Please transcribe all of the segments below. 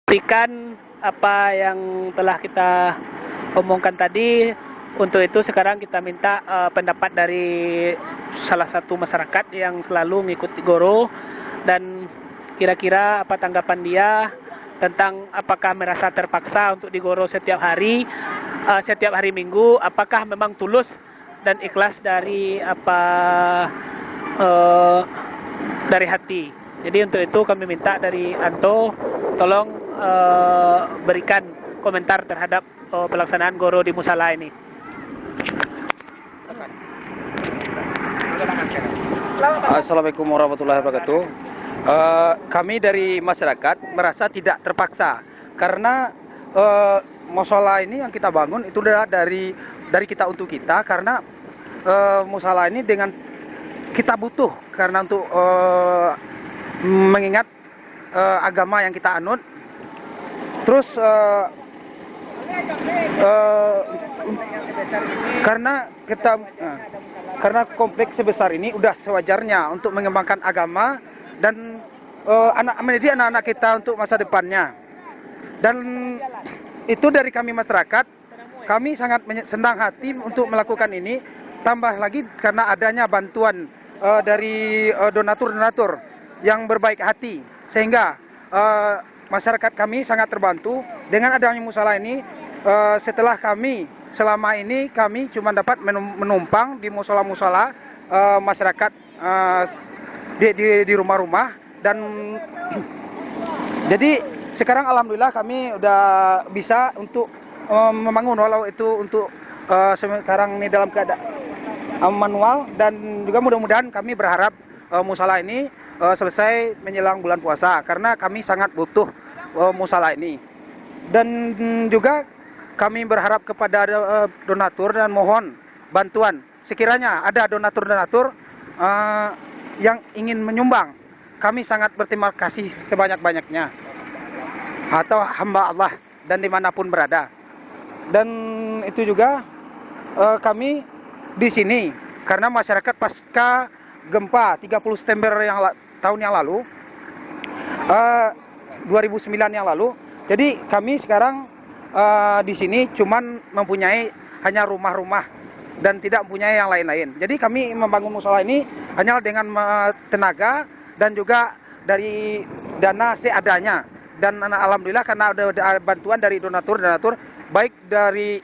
Berikan apa yang telah kita omongkan tadi. Untuk itu sekarang kita minta pendapat dari salah satu masyarakat yang selalu mengikuti Goro, dan kira-kira apa tanggapan dia tentang apakah merasa terpaksa untuk digoro setiap hari Minggu, apakah memang tulus dan ikhlas dari uh, dari hati. Jadi untuk itu kami minta dari Anto, tolong berikan komentar terhadap pelaksanaan Goro di Musala ini. Assalamualaikum warahmatullahi wabarakatuh. Kami dari masyarakat merasa tidak terpaksa karena musala ini yang kita bangun itu adalah dari kita untuk kita, karena musala ini dengan kita butuh karena untuk mengingat agama yang kita anut. Terus karena kompleks sebesar ini udah sewajarnya untuk mengembangkan agama dan mendidik anak-anak kita untuk masa depannya. Dan itu dari kami masyarakat, kami sangat senang hati untuk melakukan ini. Tambah lagi karena adanya bantuan dari donatur-donatur yang berbaik hati, sehingga masyarakat kami sangat terbantu dengan adanya musala ini. Setelah kami selama ini kami cuma dapat menumpang di musala-musala masyarakat di rumah-rumah, dan jadi sekarang alhamdulillah kami udah bisa untuk membangun, walau itu untuk sekarang ini dalam keadaan manual, dan juga mudah-mudahan kami berharap musala ini selesai menjelang bulan puasa karena kami sangat butuh musala ini. Dan juga kami berharap kepada donatur dan mohon bantuan. Sekiranya ada donatur-donatur yang ingin menyumbang, kami sangat berterima kasih sebanyak-banyaknya. Atau hamba Allah dan dimanapun berada. Dan itu juga kami di sini karena masyarakat pasca gempa 30 September tahun yang lalu, 2009 yang lalu. Jadi kami sekarang di sini cuman mempunyai hanya rumah-rumah dan tidak mempunyai yang lain-lain. Jadi kami membangun musala ini hanya dengan tenaga dan juga dari dana seadanya. Dan alhamdulillah karena ada bantuan dari donatur baik dari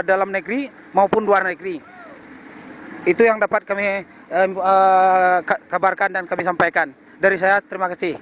dalam negeri maupun luar negeri. Itu yang dapat kami kabarkan dan kami sampaikan. Dari saya terima kasih.